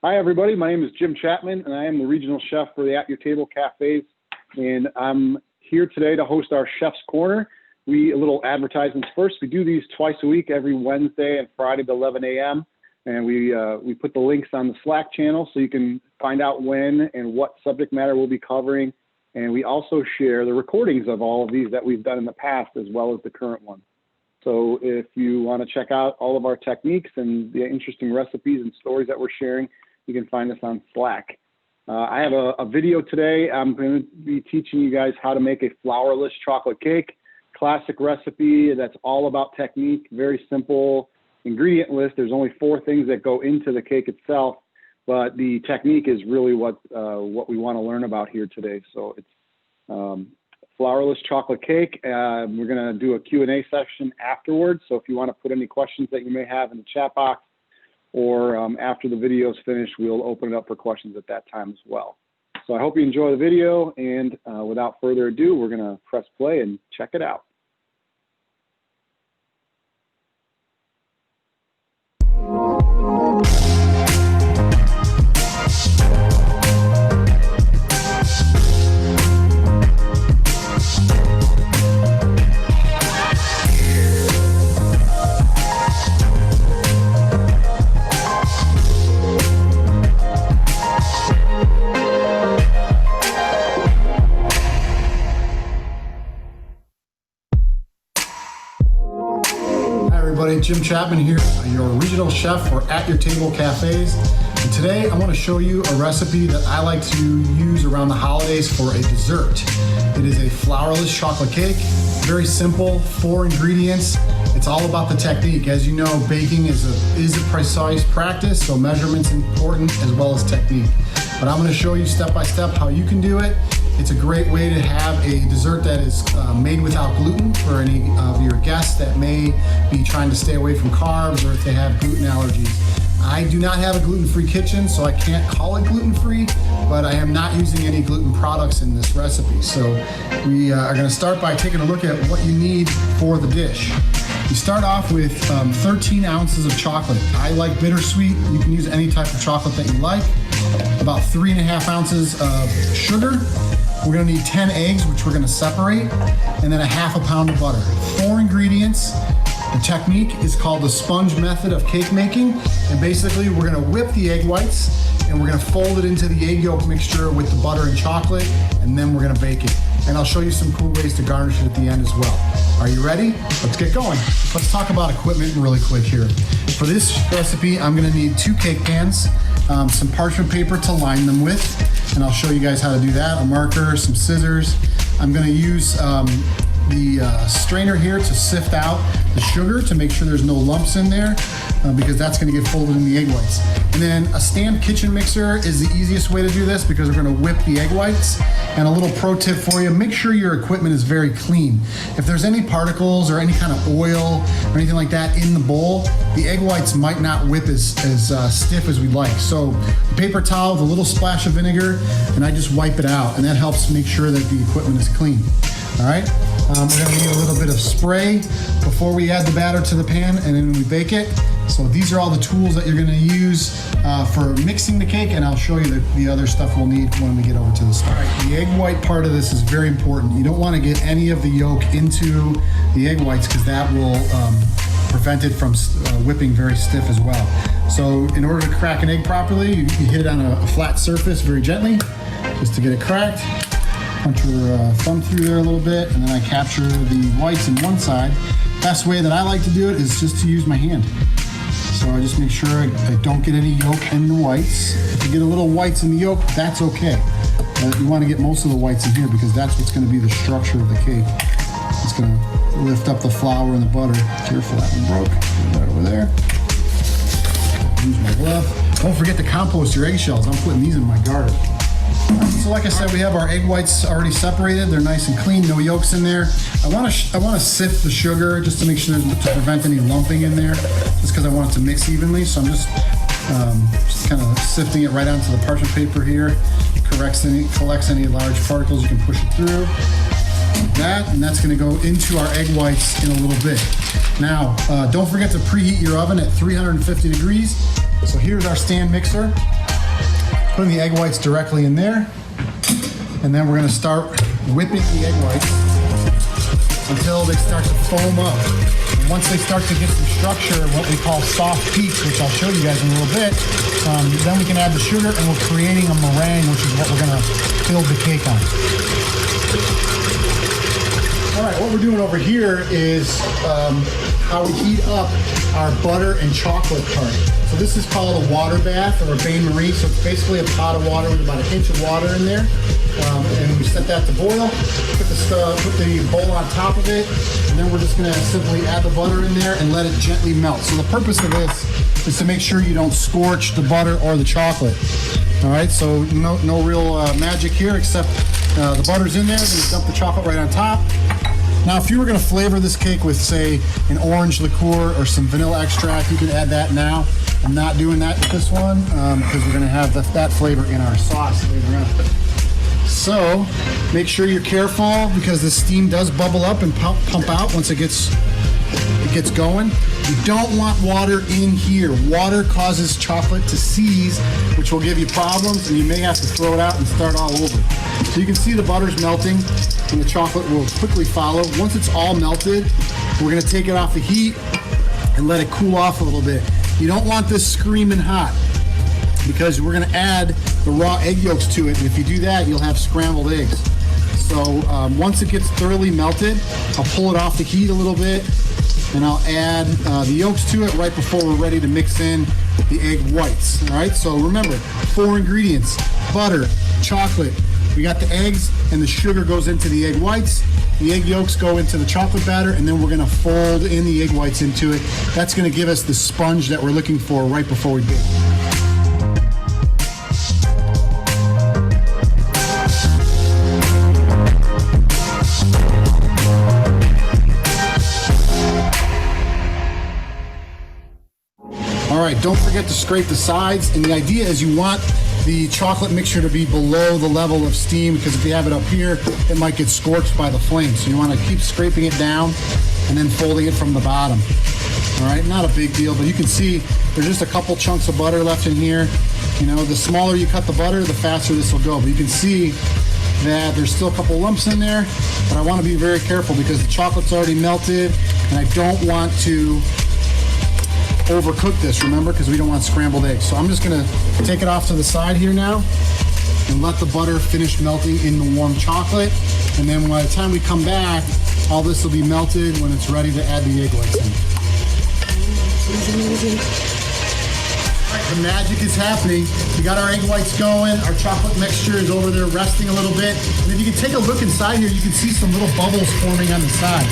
Hi, everybody. My name is Jim Chapman, and I am the regional chef for the At Your Table Cafes. And I'm here today to host our Chef's Corner. A little advertisements first. We do these twice a week, every Wednesday and Friday at 11 a.m. And we put the links on the Slack channel so you can find out when and what subject matter we'll be covering. And we also share the recordings of all of these that we've done in the past, as well as the current one. So if you want to check out all of our techniques and the interesting recipes and stories that we're sharing, you can find us on Slack. I have a video today. I'm going to be teaching you guys how to make a flourless chocolate cake. Classic recipe that's all about technique, very simple ingredient list. There's only 4 things that go into the cake itself, but the technique is really what we want to learn about here today. So it's flourless chocolate cake. We're going to do a Q&A session afterwards. So if you want to put any questions that you may have in the chat box, or after the video is finished, we'll open it up for questions at that time as well. So I hope you enjoy the video, and without further ado, we're going to press play and check it out. Jim Chapman here, your regional chef for At Your Table Cafes. And today I want to show you a recipe that I like to use around the holidays for a dessert. It is a flourless chocolate cake, very simple, 4 ingredients. It's all about the technique. As you know, baking is a precise practice, so measurement's important as well as technique. But I'm going to show you step by step how you can do it. It's a great way to have a dessert that is made without gluten for any of your guests that may be trying to stay away from carbs or if they have gluten allergies. I do not have a gluten-free kitchen, so I can't call it gluten-free, but I am not using any gluten products in this recipe. So we are going to start by taking a look at what you need for the dish. You start off with 13 ounces of chocolate. I like bittersweet. You can use any type of chocolate that you like. About 3.5 ounces of sugar. We're gonna need 10 eggs, which we're gonna separate, and then a 1/2 pound of butter. 4 ingredients. The technique is called the sponge method of cake making. And basically, we're gonna whip the egg whites, and we're gonna fold it into the egg yolk mixture with the butter and chocolate, and then we're gonna bake it. And I'll show you some cool ways to garnish it at the end as well. Are you ready? Let's get going. Let's talk about equipment really quick here. For this recipe, I'm gonna need 2 cake pans, some parchment paper to line them with, and I'll show you guys how to do that, a marker, some scissors. I'm gonna use the strainer here to sift out the sugar to make sure there's no lumps in there, because that's gonna get folded in the egg whites. And then a stand kitchen mixer is the easiest way to do this because we're gonna whip the egg whites. And a little pro tip for you, make sure your equipment is very clean. If there's any particles or any kind of oil or anything like that in the bowl, the egg whites might not whip as stiff as we'd like. So a paper towel with a little splash of vinegar, and I just wipe it out, and that helps make sure that the equipment is clean. All right, we're gonna need a little bit of spray before we add the batter to the pan, and then we bake it. So these are all the tools that you're gonna use for mixing the cake, and I'll show you the other stuff we'll need when we get over to the stove. All right, the egg white part of this is very important. You don't wanna get any of the yolk into the egg whites because that will prevent it from whipping very stiff as well. So in order to crack an egg properly, you hit it on a flat surface very gently, just to get it cracked. Punch your thumb through there a little bit, and then I capture the whites in one side. Best way that I like to do it is just to use my hand. So I just make sure I don't get any yolk in the whites. If you get a little whites in the yolk, that's okay. You want to get most of the whites in here because that's what's going to be the structure of the cake. It's going to lift up the flour and the butter. Careful, that one broke. Put that over there. Use my glove. Don't forget to compost your eggshells. I'm putting these in my garden. So like I said, we have our egg whites already separated. They're nice and clean, no yolks in there. I want to sift the sugar just to make sure to prevent any lumping in there, just because I want it to mix evenly. So I'm just kind of sifting it right onto the parchment paper here. Collects any large particles. You can push it through like that, and that's going to go into our egg whites in a little bit. Now, don't forget to preheat your oven at 350 degrees. So here's our stand mixer. putting the egg whites directly in there. And then we're gonna start whipping the egg whites until they start to foam up. And once they start to get some structure, what we call soft peaks, which I'll show you guys in a little bit, then we can add the sugar and we're creating a meringue, which is what we're gonna build the cake on. All right, what we're doing over here is how we heat up our butter and chocolate part. So this is called a water bath or a bain-marie. So it's basically a pot of water with about an inch of water in there. And we set that to boil, put the bowl on top of it, and then we're just gonna simply add the butter in there and let it gently melt. So the purpose of this is to make sure you don't scorch the butter or the chocolate. All right, so no real magic here, except the butter's in there, we're gonna dump the chocolate right on top. Now, if you were gonna flavor this cake with, say, an orange liqueur or some vanilla extract, you could add that now. I'm not doing that with this one because we're gonna have that flavor in our sauce later on. So make sure you're careful because the steam does bubble up and pump out once it gets going. You don't want water in here. Water causes chocolate to seize, which will give you problems, and you may have to throw it out and start all over. So you can see the butter's melting and the chocolate will quickly follow. Once it's all melted, we're gonna take it off the heat and let it cool off a little bit. You don't want this screaming hot because we're gonna add the raw egg yolks to it, and if you do that, you'll have scrambled eggs. So once it gets thoroughly melted, I'll pull it off the heat a little bit, and I'll add the yolks to it right before we're ready to mix in the egg whites. All right, so remember, 4 ingredients: butter, chocolate, we got the eggs, and the sugar goes into the egg whites. The egg yolks go into the chocolate batter, and then we're gonna fold in the egg whites into it. That's gonna give us the sponge that we're looking for right before we bake. All right, don't forget to scrape the sides, and the idea is you want the chocolate mixture to be below the level of steam, because if you have it up here, it might get scorched by the flame. So you want to keep scraping it down and then folding it from the bottom. All right, not a big deal, but you can see there's just a couple chunks of butter left in here. You know, the smaller you cut the butter, the faster this will go. But you can see that there's still a couple lumps in there, but I want to be very careful because the chocolate's already melted, and I don't want to overcook this, remember, because we don't want scrambled eggs. So I'm just gonna take it off to the side here now and let the butter finish melting in the warm chocolate. And then by the time we come back, all this will be melted when it's ready to add the egg whites in. The magic is happening. We got our egg whites going. Our chocolate mixture is over there resting a little bit. And if you can take a look inside here, you can see some little bubbles forming on the side.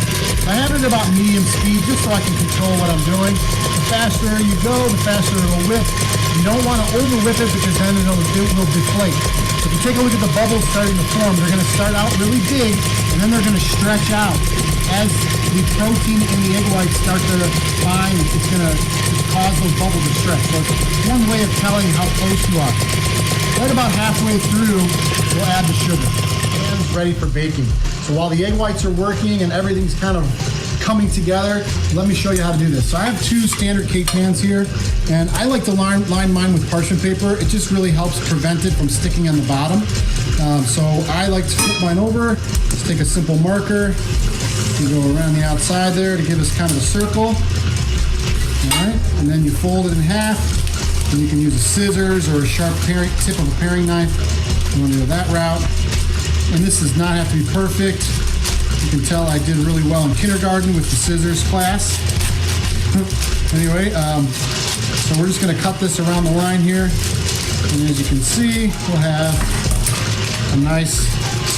I have it about medium speed just so I can control what I'm doing. The faster you go, the faster it'll whip. You don't want to over whip it because then it will deflate. So if you take a look at the bubbles starting to form, they're going to start out really big and then they're going to stretch out. As the protein in the egg whites start to bind, it's going to cause those bubbles to stretch. So it's one way of telling how close you are. Right about halfway through, we'll add the sugar. And it's ready for baking. So while the egg whites are working and everything's kind of coming together, let me show you how to do this. So I have 2 standard cake pans here, and I like to line mine with parchment paper. It just really helps prevent it from sticking on the bottom. So I like to flip mine over. Just take a simple marker. You go around the outside there to give us kind of a circle. All right, and then you fold it in half. And you can use a scissors or a sharp tip of a paring knife. You want to go that route. And this does not have to be perfect. You can tell I did really well in kindergarten with the scissors class. Anyway, so we're just going to cut this around the line here. And as you can see, we'll have a nice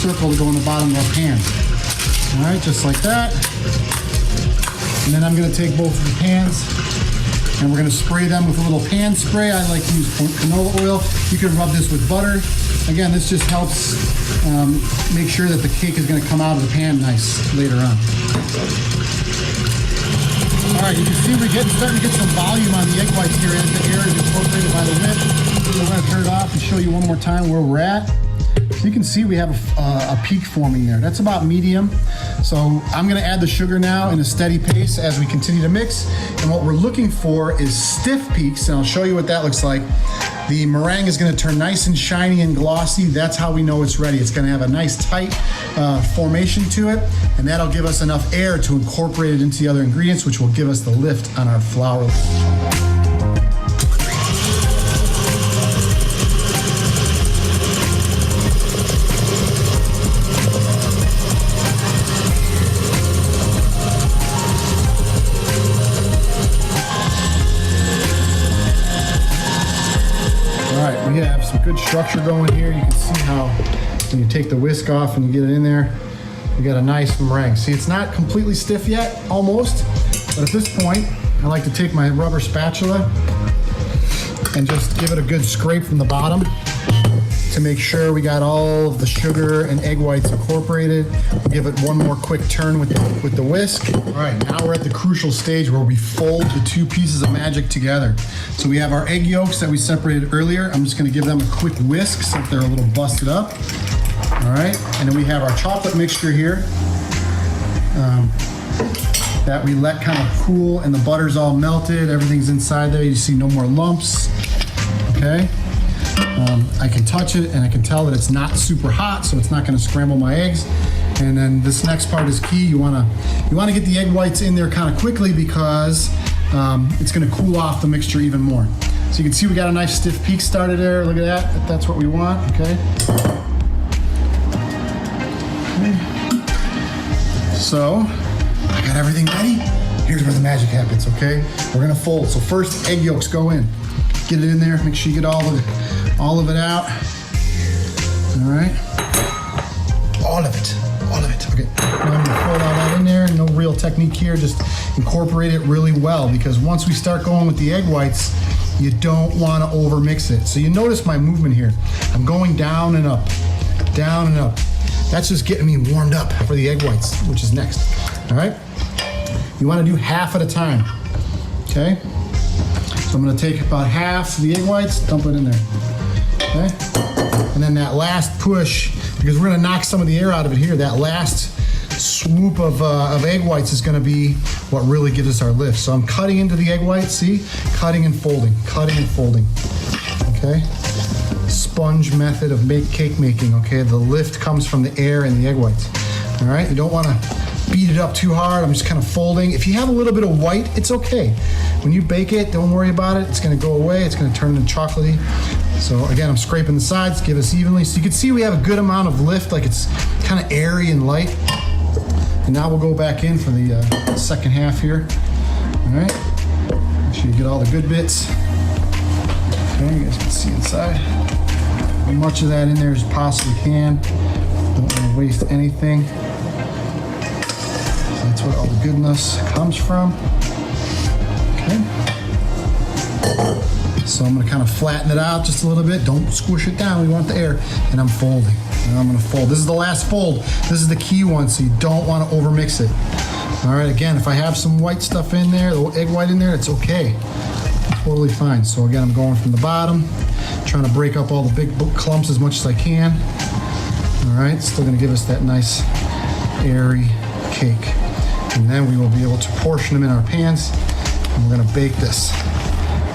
circle to go in the bottom of our pan. All right, just like that. And then I'm going to take both of the pans and we're going to spray them with a little pan spray. I like to use canola oil. You can rub this with butter. Again, this just helps make sure that the cake is going to come out of the pan nice later on. All right, you can see we're starting to get some volume on the egg whites here as the air is incorporated by the whip. We're going to turn it off and show you one more time where we're at. So you can see we have a peak forming there. That's about medium. So I'm gonna add the sugar now in a steady pace as we continue to mix. And what we're looking for is stiff peaks, and I'll show you what that looks like. The meringue is gonna turn nice and shiny and glossy. That's how we know it's ready. It's gonna have a nice tight formation to it, and that'll give us enough air to incorporate it into the other ingredients, which will give us the lift on our Flourless. We have some good structure going here. You can see how when you take the whisk off and you get it in there, you got a nice meringue. See, it's not completely stiff yet, almost, but at this point, I like to take my rubber spatula and just give it a good scrape from the bottom to make sure we got all of the sugar and egg whites incorporated. We'll give it one more quick turn with the whisk. All right, now we're at the crucial stage where we fold the two pieces of magic together. So we have our egg yolks that we separated earlier. I'm just gonna give them a quick whisk so that they're a little busted up. All right, and then we have our chocolate mixture here that we let kind of cool, and the butter's all melted. Everything's inside there. You see no more lumps, okay? I can touch it and I can tell that it's not super hot, so it's not going to scramble my eggs. And then this next part is key. You want to get the egg whites in there kind of quickly because it's going to cool off the mixture even more. So you can see we got a nice stiff peak started there. Look at that. That's what we want. Okay. So I got everything ready. Here's where the magic happens. Okay. We're going to fold. So first, egg yolks go in. Get it in there. Make sure you get all of it out. All right. All of it. Okay. Now I'm gonna fold all that in there. No real technique here. Just incorporate it really well, because once we start going with the egg whites, you don't want to over mix it. So you notice my movement here. I'm going down and up, down and up. That's just getting me warmed up for the egg whites, which is next. All right. You want to do half at a time. Okay. So I'm going to take about half the egg whites, dump it in there. Okay. And then that last push, because we're going to knock some of the air out of it here, that last swoop of egg whites is going to be what really gives us our lift. So I'm cutting into the egg whites, see? Cutting and folding, okay? Sponge method of cake making, okay? The lift comes from the air and the egg whites, all right? You don't want to beat it up too hard. I'm just kind of folding. If you have a little bit of white, it's okay. When you bake it, don't worry about it. It's going to go away. It's going to turn into chocolatey. So again, I'm scraping the sides, give us evenly. So you can see we have a good amount of lift, like it's kind of airy and light. And now we'll go back in for the second half here. All right, make sure you get all the good bits. Okay, you guys can see inside. As much of that in there as you possibly can. Don't want to waste anything. So that's where all the goodness comes from. Okay. So I'm going to kind of flatten it out just a little bit. Don't squish it down. We want the air. And I'm folding. And I'm going to fold. This is the last fold. This is the key one, so you don't want to overmix it. All right, again, if I have some white stuff in there, the egg white in there, it's okay. Totally fine. So again, I'm going from the bottom, trying to break up all the big clumps as much as I can. All right, still going to give us that nice airy cake. And then we will be able to portion them in our pans. And we're going to bake this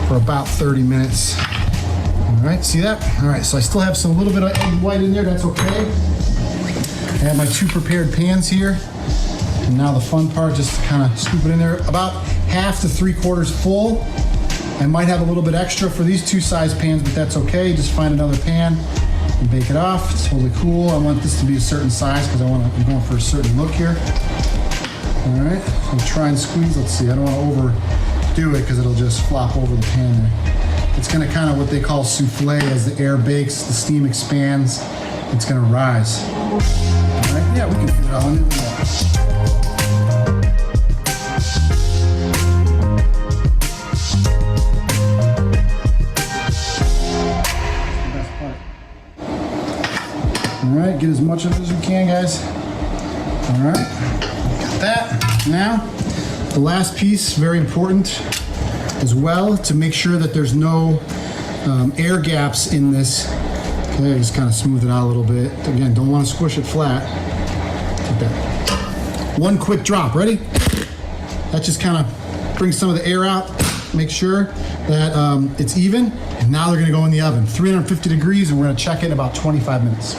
for about 30 minutes. All right, see that? All right, so I still have a little bit of egg white in there. That's okay. I have my two prepared pans here. And now the fun part, just to kind of scoop it in there. About half to 3/4 full. I might have a little bit extra for these two size pans, but that's okay. Just find another pan and bake it off. It's totally cool. I want this to be a certain size because I'm going for a certain look here. All right, so I'm trying to squeeze. Let's see, I don't want to overdo it because it'll just flop over the pan there. It's going to kind of what they call souffle. As the air bakes, the steam expands, it's going to rise. All right, yeah, we can fit it all in there. All right, get as much of it as we can, guys. All right, got that. Now, the last piece, very important as well, to make sure that there's no air gaps in this. Okay, just kind of smooth it out a little bit. Again, don't want to squish it flat. Like that. One quick drop, ready? That just kind of brings some of the air out. make sure that it's even. And now they're gonna go in the oven, 350 degrees, and we're gonna check it in about 25 minutes.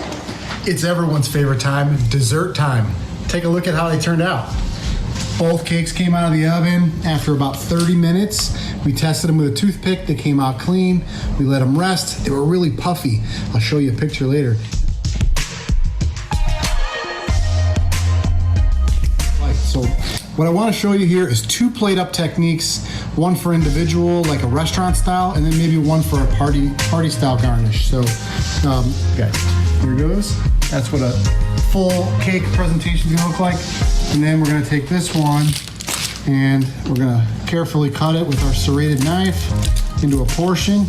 It's everyone's favorite time, dessert time. Take a look at how they turned out. Both cakes came out of the oven after about 30 minutes. We tested them with a toothpick. They came out clean. We let them rest. They were really puffy. I'll show you a picture later. So what I want to show you here is 2 plate up techniques, one for individual, like a restaurant style, and then maybe one for a party style garnish. So, okay, here goes. That's what a full cake presentation is going to look like. And then we're going to take this one and we're going to carefully cut it with our serrated knife into a portion.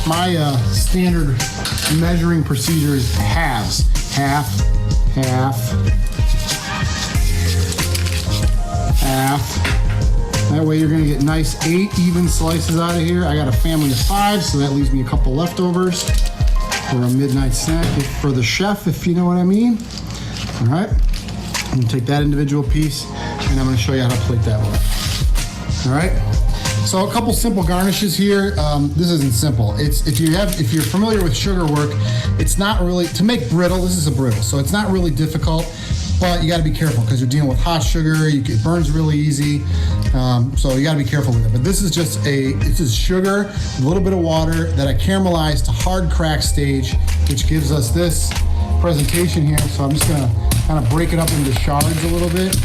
My standard measuring procedure is halves. Half, half, half. That way you're going to get nice 8 even slices out of here. I got a family of 5, so that leaves me a couple leftovers for a midnight snack for the chef, if you know what I mean. All right. I'm gonna take that individual piece and I'm gonna show you how to plate that one. All right. So a couple simple garnishes here. This isn't simple. It's if you're familiar with sugar work, it's not really to make brittle. This is a brittle, so it's not really difficult. But you got to be careful because you're dealing with hot sugar. It burns really easy, so you got to be careful with it. But this is just sugar, a little bit of water that I caramelized to hard crack stage, which gives us this presentation here. So I'm just gonna kind of break it up into shards a little bit.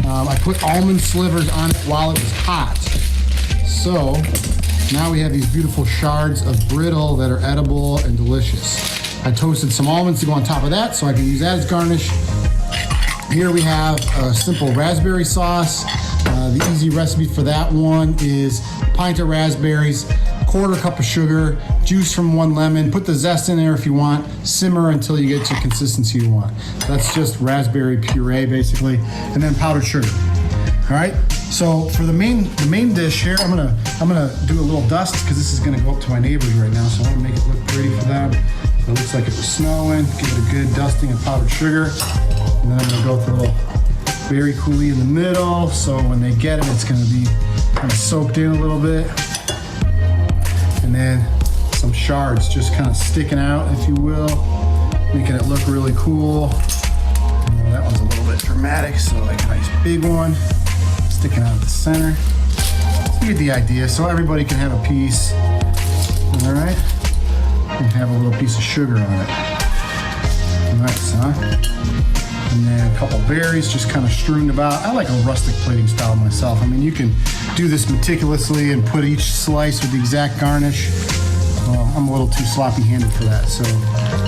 I put almond slivers on it while it was hot. So now we have these beautiful shards of brittle that are edible and delicious. I toasted some almonds to go on top of that so I can use that as garnish. Here we have a simple raspberry sauce. The easy recipe for that one is a pint of raspberries, 1/4 cup of sugar, juice from 1 lemon. Put the zest in there if you want. Simmer until you get to consistency you want. That's just raspberry puree basically, and then powdered sugar. All right. So for the main dish here, I'm gonna do a little dust because this is gonna go up to my neighbors right now. So I want to make it look pretty for them. So it looks like it was snowing. Give it a good dusting of powdered sugar. And then I'm gonna go with a little berry coulis in the middle, so when they get it, it's gonna be kind of soaked in a little bit. And then some shards just kind of sticking out, if you will, making it look really cool. That one's a little bit dramatic, so like a nice big one sticking out at the center. So you get the idea, so everybody can have a piece. All right, and have a little piece of sugar on it. Nice, huh? And then a couple berries just kind of strewn about. I like a rustic plating style myself. I mean, you can do this meticulously and put each slice with the exact garnish. Well, I'm a little too sloppy-handed for that, so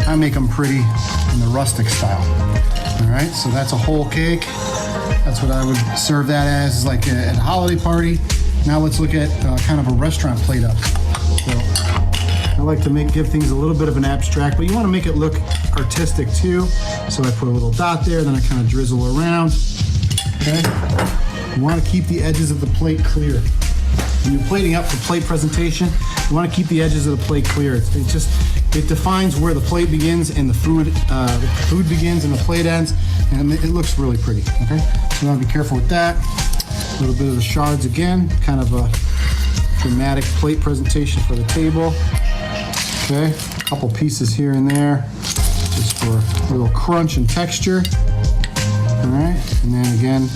I make them pretty in the rustic style. All right, so that's a whole cake. That's what I would serve that as, like at a holiday party. Now let's look at kind of a restaurant plate up. So I like to give things a little bit of an abstract, but you want to make it look artistic too. So I put a little dot there, then I kind of drizzle around. Okay. You want to keep the edges of the plate clear. When you're plating up for plate presentation, you want to keep the edges of the plate clear. It defines where the plate begins and the food begins and the plate ends, and it looks really pretty. Okay. So you want to be careful with that. A little bit of the shards again, kind of a dramatic plate presentation for the table. Okay, a couple pieces here and there, just for a little crunch and texture. All right, and then again,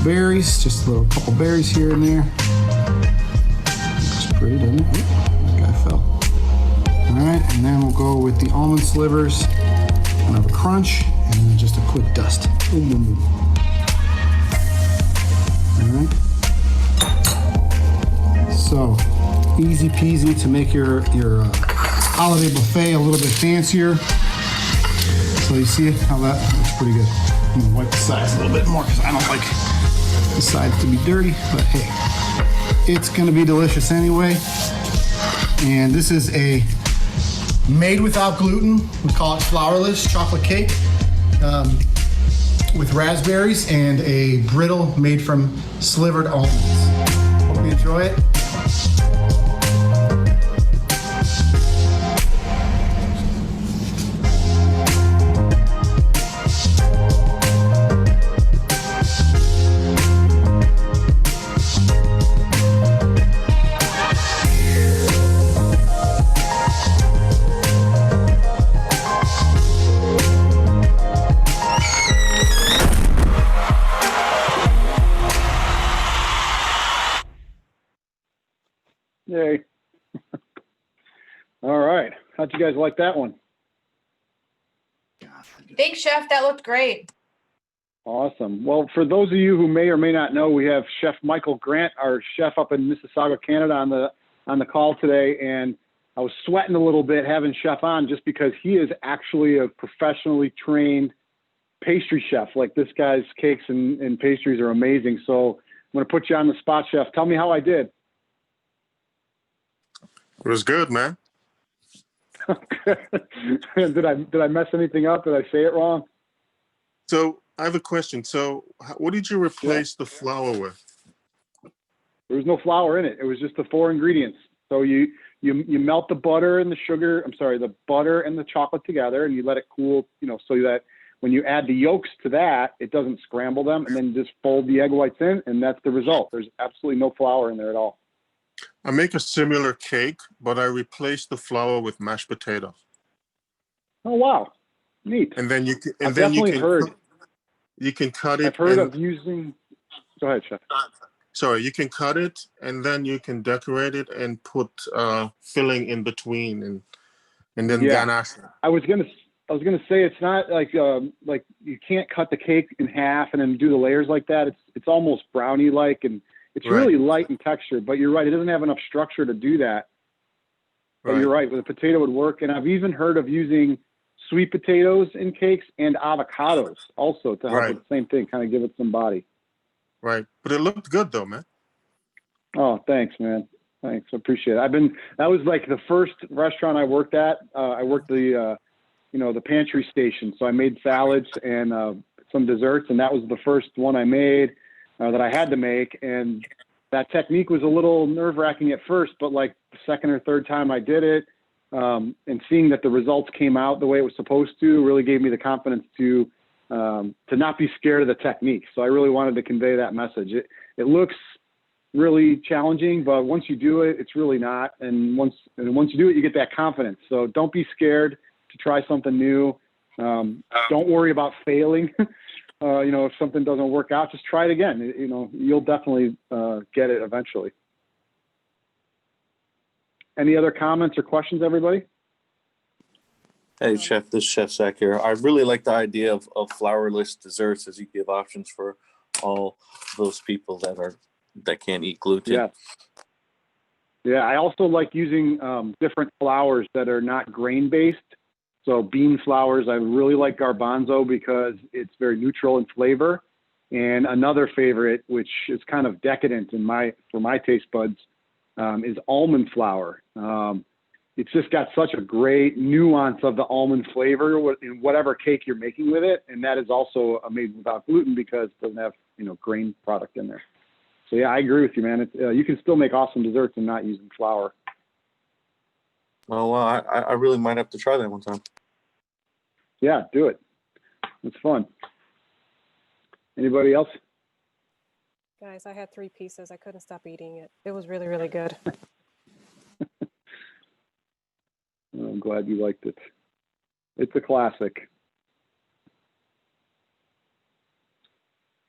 berries, just a couple berries here and there. Looks pretty, doesn't it? That guy fell. All right, and then we'll go with the almond slivers, kind of a crunch, and then just a quick dust. Boom, boom, boom. All right. So easy peasy to make your holiday buffet a little bit fancier. So you see how that looks pretty good. I'm gonna wipe the sides a little bit more because I don't like the sides to be dirty, but hey, it's gonna be delicious anyway. And this is a made without gluten. We call it Flourless chocolate cake with raspberries and a brittle made from slivered almonds. Hope you enjoy it. Yay. All right. How'd you guys like that one? Thanks, Chef. That looked great. Awesome. Well, for those of you who may or may not know, we have Chef Michael Grant, our chef up in Mississauga, Canada, on the call today. And I was sweating a little bit having Chef on just because he is actually a professionally trained pastry chef. Like, this guy's cakes and pastries are amazing. So I'm going to put you on the spot, Chef. Tell me how I did. It was good, man. Did I mess anything up? Did I say it wrong? So I have a question. So what did you replace the flour with? There was no flour in it. It was just the 4 ingredients. So you melt the butter and the sugar. I'm sorry, the butter and the chocolate together, and you let it cool. So that when you add the yolks to that, it doesn't scramble them, and then just fold the egg whites in, and that's the result. There's absolutely no flour in there at all. I make a similar cake, but I replace the flour with mashed potatoes. Oh wow, neat. And then you can, and I've then definitely heard. You can cut it. I've heard of using. Go ahead, Chef. Sorry, you can cut it, and then you can decorate it and put filling in between, and then ganache it. I was gonna say it's not like you can't cut the cake in half and then do the layers like that. It's almost brownie like, and it's really light in texture. But you're right, it doesn't have enough structure to do that. But you're right, the potato would work. And I've even heard of using sweet potatoes in cakes and avocados also to help with the same thing, kind of give it some body. Right, but it looked good though, man. Oh, thanks, man. Thanks, I appreciate it. That was like the first restaurant I worked at. I worked the pantry station, so I made salads and some desserts, and that was the first one I made that I had to make. And that technique was a little nerve-wracking at first, but like the second or third time I did it, and seeing that the results came out the way it was supposed to really gave me the confidence to not be scared of the technique. So I really wanted to convey that message. It looks really challenging, but once you do it, it's really not. And once you do it, you get that confidence. So don't be scared to try something new. Don't worry about failing. If something doesn't work out, just try it again. You'll definitely get it eventually. Any other comments or questions, everybody? Hey, Chef, this is Chef Zach here. I really like the idea of flourless desserts, as you give options for all those people that can't eat gluten. Yeah, I also like using different flours that are not grain-based. So bean flours, I really like garbanzo because it's very neutral in flavor. And another favorite, which is kind of decadent for my taste buds, is almond flour. It's just got such a great nuance of the almond flavor in whatever cake you're making with it. And that is also made without gluten because it doesn't have, grain product in there. So yeah, I agree with you, man. You can still make awesome desserts and not using flour. Oh, wow. I really might have to try that one time. Yeah, do it. It's fun. Anybody else? Guys, I had 3 pieces. I couldn't stop eating it. It was really, really good. I'm glad you liked it. It's a classic.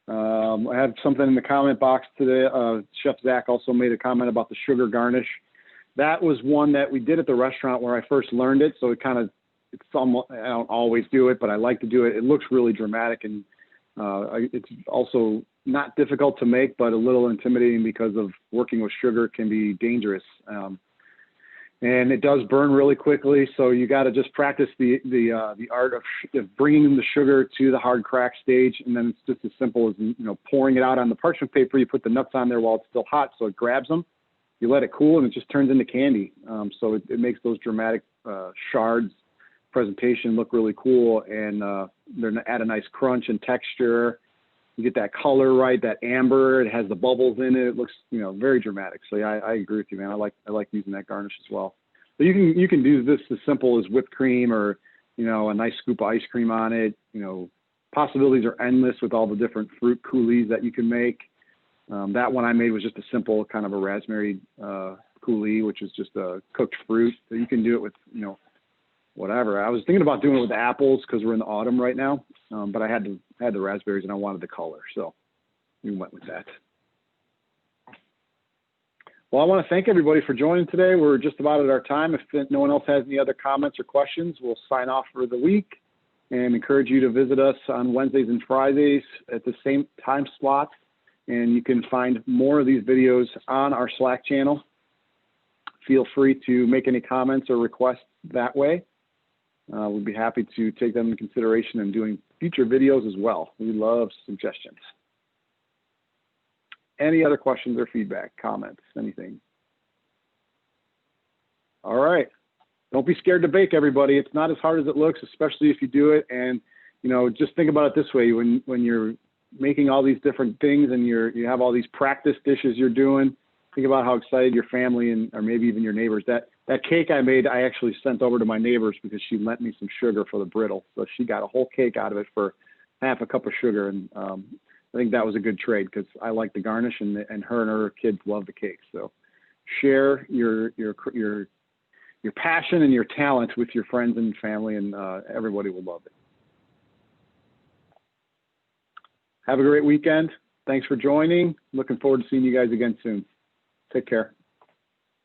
I had something in the comment box today. Chef Zach also made a comment about the sugar garnish. That was one that we did at the restaurant where I first learned it. So I don't always do it, but I like to do it. It looks really dramatic, and it's also not difficult to make, but a little intimidating because of working with sugar can be dangerous. And it does burn really quickly. So you got to just practice the art of bringing the sugar to the hard crack stage. And then it's just as simple as, pouring it out on the parchment paper. You put the nuts on there while it's still hot, so it grabs them. You let it cool, and it just turns into candy. So it makes those dramatic shards presentation look really cool, and they're add a nice crunch and texture. You get that color right, that amber. It has the bubbles in it. It looks, very dramatic. So yeah, I agree with you, man. I like using that garnish as well. So you can do this as simple as whipped cream or, a nice scoop of ice cream on it. Possibilities are endless with all the different fruit coulis that you can make. That one I made was just a simple kind of a raspberry coulis, which is just a cooked fruit. So you can do it with, whatever. I was thinking about doing it with apples because we're in the autumn right now, but I had the raspberries and I wanted the color, so we went with that. Well, I want to thank everybody for joining today. We're just about at our time. If no one else has any other comments or questions, we'll sign off for the week and encourage you to visit us on Wednesdays and Fridays at the same time slots. And you can find more of these videos on our Slack channel. Feel free to make any comments or requests that way. We'd be happy to take them into consideration in doing future videos as well. We love suggestions. Any other questions or feedback, comments, anything? All right. Don't be scared to bake, everybody. It's not as hard as it looks, especially if you do it. And, you know, just think about it this way. When you're making all these different things and you have all these practice dishes you're doing, think about how excited your family and or maybe even your neighbors. That cake I made, I actually sent over to my neighbors because she lent me some sugar for the brittle. So she got a whole cake out of it for half a cup of sugar. And I think that was a good trade because I like the garnish and her and her kids love the cake. So share your passion and your talent with your friends and family, and everybody will love it. Have a great weekend. Thanks for joining. Looking forward to seeing you guys again soon. Take care.